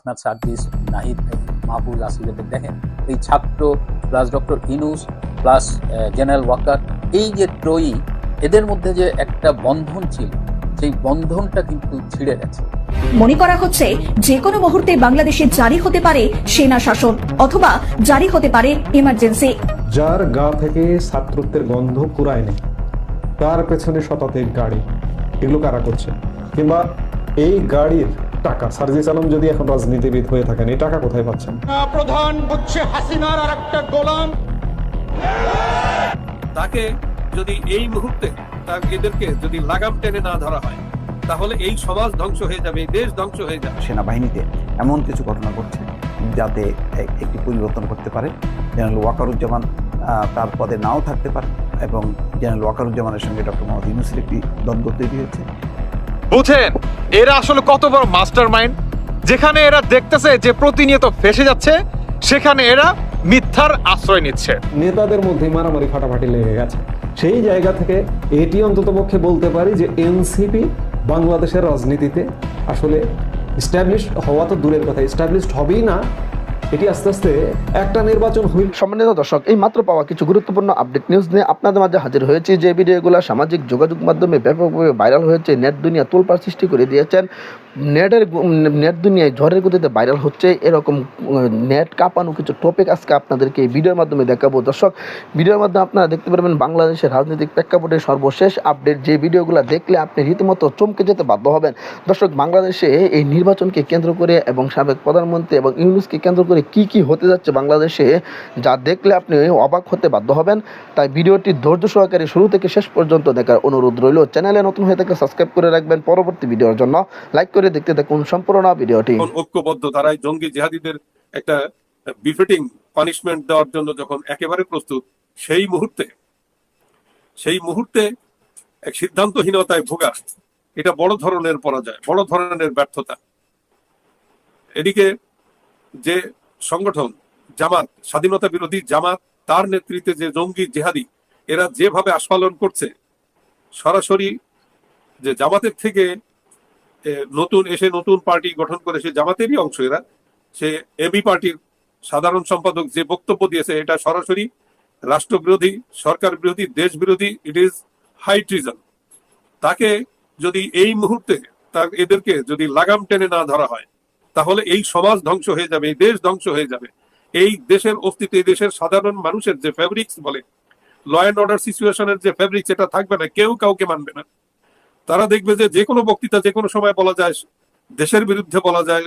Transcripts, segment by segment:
হাসনাত সার্জিস, নাহিদ, মাহবুব আসিফের দেখেন এই ছাত্র plus doctor Yunus plus general Waker, এই যে ত্রয়ী, এদের মধ্যে যে একটা বন্ধন ছিল, সেই বন্ধনটা কিন্তু ছিঁড়ে গেছে। মনে করা হচ্ছে যে কোনো মুহূর্তে বাংলাদেশে জারি হতে পারে সেনা শাসন অথবা জারি হতে পারে ইমার্জেন্সি। যার গা থেকে ছাত্রত্বের গন্ধ কুড়ায় নেই, তার পেছনে শতাধিক গাড়ি, এগুলো কারা করছে? কিংবা এই গাড়ির টাকা, সার্জিস আলম যদি এখন রাজনীতিবিদ হয়ে থাকেন, এই টাকা কোথায় পাচ্ছেন? প্রধান হচ্ছে হাসিনার আর একটা গোলাম। তাকে যদি এই মুহূর্তে এদেরকে যদি লাগাম টেনে না ধরা হয়, তাহলে এই সমাজ ধ্বংস হয়ে যাবে, এই দেশ ধ্বংস হয়ে যাবে। সেনাবাহিনীতে এমন কিছু ঘটনা ঘটছে যাতে একটি পরিবর্তন করতে পারে। জেনারেল ওয়াকারুজ্জামান তার পদে নাও থাকতে পারে এবং জেনারেল ওয়াকারুজ্জামানের সঙ্গে ডক্টর মোহাম্মদ ইউনূসের একটি দ্বন্দ্ব তৈরি হয়েছে। বুঝেন এরা আসলে কত বড় মাস্টার মাইন্ড? যেখানে এরা দেখতেছে যে প্রতিনিয়ত ফেসে যাচ্ছে, সেখানে এরা মিথ্যার আশ্রয় নিচ্ছে। নেতাদের মধ্যে মারামারি ফাটাফাটি লেগে গেছে। সেই জায়গা থেকে এটি অন্তত পক্ষে বলতে পারি যে এনসিপি বাংলাদেশের রাজনীতিতে আসলে এস্টাবলিশ হওয়া তো দূরের কথা, এস্টাবলিশড হবেই না, এটি আস্তে আস্তে একটা নির্বাচন হইল। সম্মানিত দর্শক, এই মাত্র পাওয়া কিছু গুরুত্বপূর্ণ আপডেট নিউজ নিয়ে আপনাদের মাঝে হাজির হয়েছে। যে ভিডিওগুলো সামাজিক যোগাযোগ মাধ্যমে ব্যাপকভাবে ভাইরাল হয়েছে, নেট দুনিয়া তোলপাড় সৃষ্টি করে দিয়েছেন। নেট দুনিয়ায় ঝড়ের গতিতে ভাইরাল হচ্ছে এরকম নেট কাঁপানো কিছু টপিক আজকে আপনাদেরকে এই ভিডিওর মাধ্যমে দেখাবো। দর্শক, ভিডিওর মাধ্যমে আপনারা দেখতে পারবেন বাংলাদেশের রাজনৈতিক প্রেক্ষাপটের সর্বশেষ আপডেট, যে ভিডিওগুলো দেখলে আপনি রীতিমতো চমকে যেতে বাধ্য হবেন। দর্শক, বাংলাদেশে এই নির্বাচনকে কেন্দ্র করে এবং সাবেক প্রধানমন্ত্রী এবং ইউনূসকে কেন্দ্র করে কি হতে যাচ্ছে বাংলাদেশে, যা দেখলে আপনি অবাক হতে বাধ্য হবেন। তাই ভিডিওটি ধৈর্য সহকারে শুরু থেকে শেষ পর্যন্ত দেখার অনুরোধ রইল। চ্যানেলে নতুন হয়ে থাকলে সাবস্ক্রাইব করে রাখবেন, পরবর্তী ভিডিওর জন্য লাইক করে দেখতে দেখুন সম্পূর্ণ ভিডিওটি। ঐক্যবদ্ধ তারা জঙ্গি জিহাদিদের একটা বিফিটিং পানিশমেন্ট দেওয়ার জন্য যখন একেবারে প্রস্তুত, সেই মুহূর্তে এক সিদ্ধান্তহীনতায় ভোগা, এটা বড় ধরনের পরাজয়, বড় ধরনের ব্যর্থতা। এদিকে যে সংগঠন জামাত, স্বাধীনতা বিরোধী জামাত, তার নেতৃত্বে যে জঙ্গি জিহাদি, এরা যেভাবে আস্ফালন করছে, সরাসরি যে জামাতের থেকে নতুন পার্টি গঠন করে সে জামাতেরই অংশ এরা, সে এবি পার্টির সাধারণ সম্পাদক যে বক্তব্য দিয়েছে, এটা সরাসরি রাষ্ট্রবিরোধী, সরকার বিরোধী, দেশ বিরোধী, ইট ইজ হাই ট্রিজন। তাকে যদি এই মুহূর্তে এদেরকে যদি লাগাম টেনে না ধরা হয়, তাহলে এই সমাজ ধ্বংস হয়ে যাবে, এই দেশ ধ্বংস হয়ে যাবে। এই দেশের অস্তিত্ব, এই দেশের সাধারণ মানুষের যে ফেব্রিক্স বলে, ল অ্যান্ড অর্ডার সিচুয়েশনের যে ফেব্রিক্স, এটা থাকবে না, কেউ কাউকে মানবে না। তারা দেখবে যে কোনো বক্তৃতা যে কোনো সময় বলা যায়, দেশের বিরুদ্ধে বলা যায়,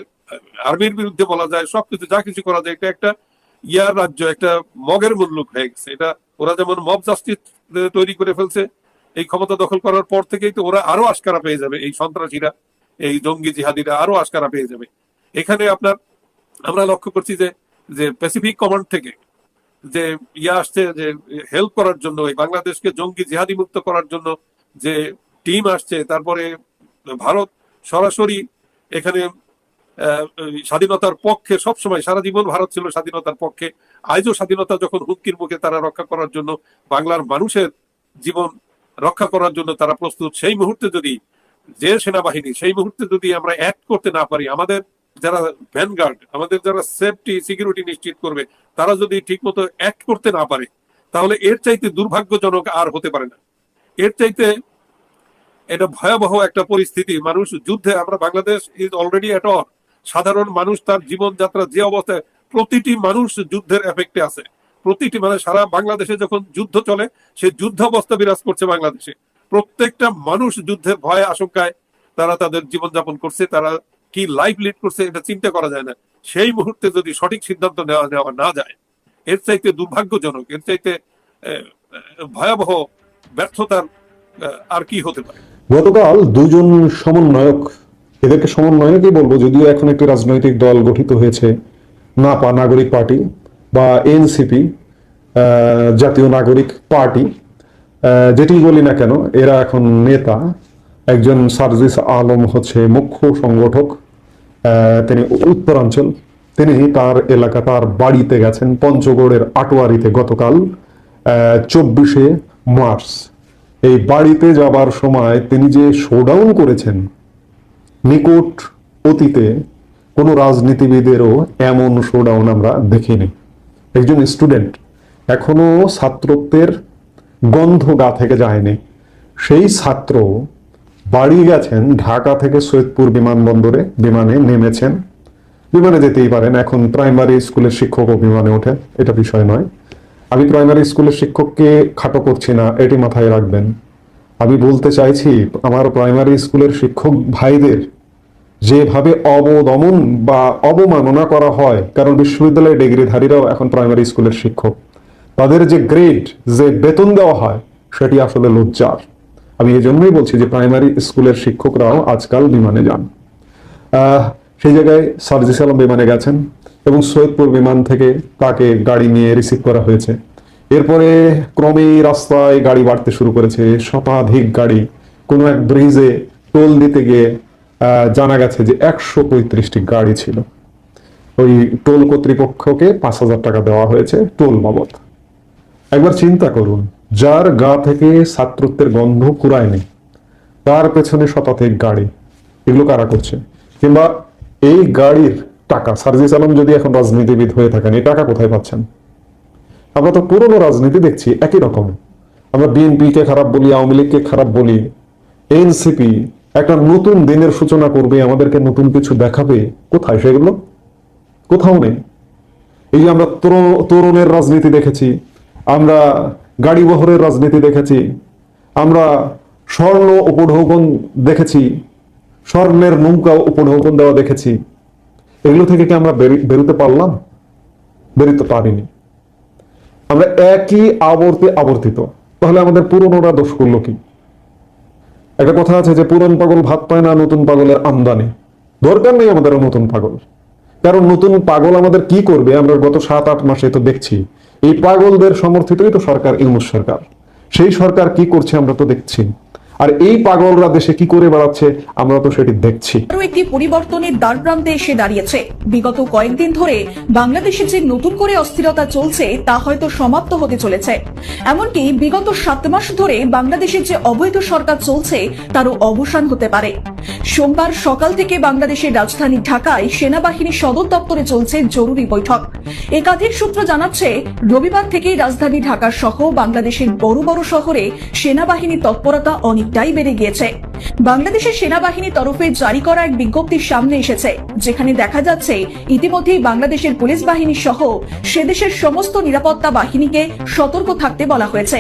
আর্মির বিরুদ্ধে বলা যায়, সবকিছু যা কিছু করা যায়। এটা একটা ইয়ার রাজ্য, একটা মগের মুল্লুক হয়ে গেছে এটা। ওরা যেমন মব জাস্টিস তৈরি করে ফেলছে, এই ক্ষমতা দখল করার পর থেকেই তো ওরা আরো আশকারা পেয়ে যাবে, এই সন্ত্রাসীরা, এই জঙ্গি জিহাদিরা আরো আশকারা পেয়ে যাবে। এখানে আমরা লক্ষ্য করছি যে প্যাসিফিক কমান্ড থেকে যে আসছে, যে হেল্প করার জন্য, এই বাংলাদেশকে জঙ্গি জিহাদি মুক্ত করার জন্য যে টিম আসছে, তারপরে ভারত সরাসরি এখানে স্বাধীনতার পক্ষে সবসময়, সারা জীবন ভারত ছিল স্বাধীনতার পক্ষে। আজও স্বাধীনতা যখন হুমকির মুখে, তারা রক্ষা করার জন্য, বাংলার মানুষের জীবন রক্ষা করার জন্য তারা প্রস্তুত। সেই মুহূর্তে যদি যে সেনাবাহিনী, সেই মুহূর্তে যদি আমরা অ্যাক্ট করতে না পারি, আমাদের যারা ভ্যানগার্ড, আমাদের যারা সেফটি সিকিউরিটি নিশ্চিত করবে, তারা যদি ঠিক মতো অ্যাক্ট করতে না পারে, তাহলে এর চাইতে দুর্ভাগ্যজনক আর হতে পারে না। এর চাইতে এটা ভয়াবহ একটা পরিস্থিতি। মানুষ যুদ্ধে, আমরা Bangladesh is already at all, সাধারণ মানুষ তার জীবনযাত্রা যে অবস্থায়, প্রতিটি মানুষ যুদ্ধের এফেক্টে আছে। প্রতিটি সারা বাংলাদেশে যখন যুদ্ধ চলে, সে যুদ্ধ অবস্থা বিরাজ করছে বাংলাদেশে। প্রত্যেকটা মানুষ যুদ্ধের ভয়ে আশঙ্কায় তারা তাদের জীবনযাপন করছে, তারা কি লাইফ লিড করছে এটা চিন্তা করা যায় না। সেই মুহূর্তে যদি সঠিক সিদ্ধান্ত নেওয়া না যায়, এর চাইতে দুর্ভাগ্যজনক, এর চাইতে ভয়াবহ ব্যর্থতার আর কি হতে পারে। গতকাল দুজন সমন্বয়ক, এদেরকে সমন্বয়কই বলবো, যদিও এখন একটি রাজনৈতিক দল গঠিত হয়েছে, নাপা নাগরিক পার্টি বা এনসিপি, জাতীয় নাগরিক পার্টি, যেটি বলি না কেন, এরা এখন নেতা। একজন সার্জিস আলম হচ্ছে মুখ্য সংগঠক, তিনি উত্তরাঞ্চল, তিনি তার এলাকা, তার বাড়িতে গেছেন পঞ্চগড়ের আটোয়ারিতে গতকাল 24শে মার্চ। এই বাড়িতে যাবার সময় তিনি যে শোডাউন করেছেন, নিকট অতীতে কোনো রাজনীতিবিদেরও এমন শোডাউন আমরা দেখিনি। একজন স্টুডেন্ট এখনো ছাত্রত্বের গন্ধ গা থেকে যায়নি, সেই ছাত্র বাড়ি গেছেন ঢাকা থেকে সৈয়দপুর বিমানবন্দরে, বিমানে নেমেছেন, বিমানে যেতেই পারেন, এখন প্রাইমারি স্কুলের শিক্ষকও বিমানে ওঠে, এটা বিষয় নয়। আমি প্রাইমারি স্কুলের শিক্ষককে খাটো করছি না, এটি মাথায় রাখবেন। আমি বলতে চাইছি আমার প্রাইমারি স্কুলের শিক্ষক ভাইদের যেভাবে অবদমন বা অবমাননা করা হয়, কারণ বিশ্ববিদ্যালয়ের ডিগ্রিধারীরাও এখন প্রাইমারি স্কুলের শিক্ষক, তাদের যে গ্রেড, যে বেতন দেওয়া হয়, সেটি আসলে লজ্জার। আমি এই জন্যই বলছি যে প্রাইমারি স্কুলের শিক্ষকরাও আজকাল বিমানে যান। সেই জায়গায় সার্জিস আলম বিমানে গেছেন এবং সৈয়দপুর বিমান থেকে তাকে গাড়ি নিয়ে রিসিভ করা হয়েছে। এরপরে ক্রমেই রাস্তায় গাড়ি বাড়তে শুরু করেছে, শতাধিক গাড়ি। কোনো এক ব্রিজে টোল দিতে গিয়ে জানা গেছে যে 135টি গাড়ি ছিল। ওই টোল কর্তৃপক্ষকে 5,000 টাকা দেওয়া হয়েছে টোল বাবদ। একবার চিন্তা করুন, যার গা থেকে ছাত্রত্বের গন্ধ কুড়ায়নি, তার পেছনে শতাধিক গাড়ি, এগুলো কারা করছে? কিংবা এই গাড়ির টাকা, সার্জিস আলম যদি এখন রাজনীতিবিদ হয়ে থাকেন, এই টাকা কোথায় পাচ্ছেন? আমরা তো পুরনো রাজনীতি দেখছি একই রকম। আমরা বিএনপিকে খারাপ বলি, আওয়ামী লীগকে খারাপ বলি, এনসিপি একটা নতুন দিনের সূচনা করবে, আমাদেরকে নতুন কিছু দেখাবে, কোথায় সেগুলো? কোথাও নেই। এই যে আমরা তরুণের রাজনীতি দেখেছি, আমরা গাড়ি বহরের রাজনীতি দেখেছি, আমরা স্বর্ণ উপঢৌকন দেখেছি, স্বর্ণের নৌকা উপঢৌকন দেওয়া দেখেছি। এগুলো থেকে কি আমরা বেরোতে পারলাম? বেরোতে পারিনি। আমরা একই আবর্তে আবর্তিত। তাহলে আমাদের পুরনোরা দোষ করলো কি? একটা কথা আছে যে পুরান পাগল ভাত পায় না, নতুন পাগলের আমদানি। দরকার নেই আমাদের নতুন পাগল, কারণ নতুন পাগল আমাদের কি করবে আমরা গত 7-8 মাসে তো দেখছি। এই পাগলদের সমর্থিতই তো সরকার, ইউনূস সরকার। সেই সরকার কি করছে আমরা তো দেখছি, আর এই পাগলরা দেশে কি করে বেড়াচ্ছে আমরা তো সেটি দেখছি। আরো একটি পরিবর্তনের দ্বারপ্রান্তে এসে দাঁড়িয়েছে। বিগত কয়েকদিন ধরে বাংলাদেশে যে নতুন করে অস্থিরতা চলছে তা হয়তো সমাপ্ত হতে চলেছে। এমনকি বিগত 7 মাস ধরে বাংলাদেশের যে অবৈধ সরকার চলছে তারও অবসান হতে পারে। সোমবার সকাল থেকে বাংলাদেশের রাজধানী ঢাকায় সেনাবাহিনী সদর দপ্তরে চলছে জরুরি বৈঠক। একাধিক সূত্র জানাচ্ছে রবিবার থেকেই রাজধানী ঢাকা সহ বাংলাদেশের বড় বড় শহরে সেনাবাহিনীর তৎপরতা অনেকটাই বেড়ে গিয়েছে। বাংলাদেশের সেনাবাহিনীর তরফে জারি করা এক বিজ্ঞপ্তির সামনে এসেছে, যেখানে দেখা যাচ্ছে ইতিমধ্যেই বাংলাদেশের পুলিশ বাহিনী সহ সে দেশের সমস্ত নিরাপত্তা বাহিনীকে সতর্ক থাকতে বলা হয়েছে।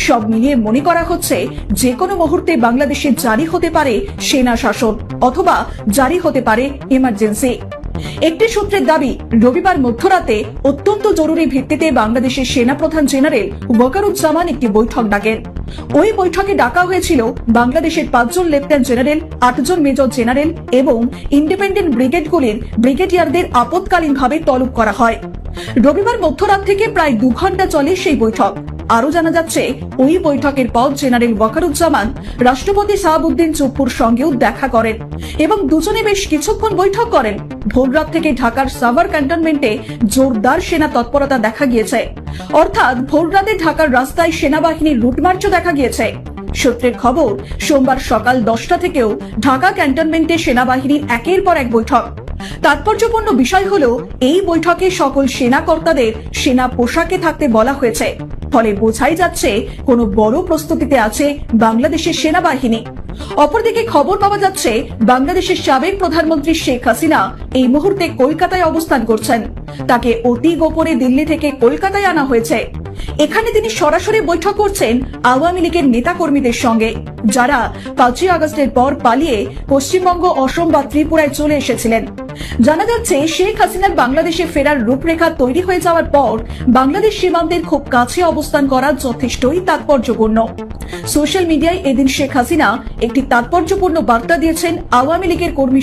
সব মিলিয়ে মনে করা হচ্ছে যে কোনো মুহূর্তে বাংলাদেশে জারি হতে পারে সেনা শাসন অথবা জারি হতে পারে ইমার্জেন্সি। একটি সূত্রের দাবি, রবিবার মধ্যরাতে অত্যন্ত জরুরি ভিত্তিতে বাংলাদেশের সেনাপ্রধান জেনারেল ওয়াকারুজ্জামান একটি বৈঠক ডাকেন। ওই বৈঠকে ডাকা হয়েছিল বাংলাদেশের 5 জন লেফটেন্যান্ট জেনারেল, 8 জন মেজর জেনারেল এবং ইন্ডিপেন্ডেন্ট ব্রিগেডগুলির ব্রিগেডিয়ারদের আপৎকালীনভাবে তলব করা হয়। রবিবার মধ্যরাত থেকে প্রায় 2 ঘন্টা চলে সেই বৈঠক। আরো জানা যাচ্ছে ওই বৈঠকের পর জেনারেল ওয়াকারুজ্জামান রাষ্ট্রপতি শাহাবুদ্দিন চুপ্পুর সঙ্গেও দেখা করেন এবং দুজনে বেশ কিছুক্ষণ বৈঠক করেন। ভোররাত থেকে ঢাকার সাভার ক্যান্টনমেন্টে জোরদার সেনা তৎপরতা দেখা গিয়েছে, অর্থাৎ ভোররাতে ঢাকার রাস্তায় সেনাবাহিনীর রুটমার্চও দেখা গিয়েছে। সূত্রের খবর, সোমবার সকাল 10টা থেকেও ঢাকা ক্যান্টনমেন্টে সেনাবাহিনীর একের পর এক বৈঠক। তাৎপর্যপূর্ণ বিষয় হলো এই বৈঠকে সকল সেনা কর্তাদের সেনা পোশাকে থাকতে বলা হয়েছে, ফলে বোঝাই যাচ্ছে কোনো বড় প্রস্তুতিতে আছে বাংলাদেশের সেনাবাহিনী। অপরদিকে খবর পাওয়া যাচ্ছে বাংলাদেশের সাবেক প্রধানমন্ত্রী শেখ হাসিনা এই মুহূর্তে কলকাতায় অবস্থান করছেন। তাকে অতি গোপনে দিল্লি থেকে কলকাতায় আনা হয়েছে। এখানে তিনি সরাসরি বৈঠক করছেন আওয়ামী লীগের নেতাকর্মীদের সঙ্গে, যারা 5ই আগস্টের পর পালিয়ে পশ্চিমবঙ্গ, অসম বা ত্রিপুরায় চলে এসেছিলেন। জানা যাচ্ছে শেখ হাসিনার বাংলাদেশে ফেরার রূপরেখা তৈরি হয়ে যাওয়ার পর বাংলাদেশ সীমান্তের খুব কাছে অবস্থান করা যথেষ্টই তাৎপর্যপূর্ণ। সোশ্যাল মিডিয়ায় এদিন শেখ হাসিনা একটি তাৎপর্যপূর্ণ বার্তা দিয়েছেন আওয়ামী লীগের কর্মী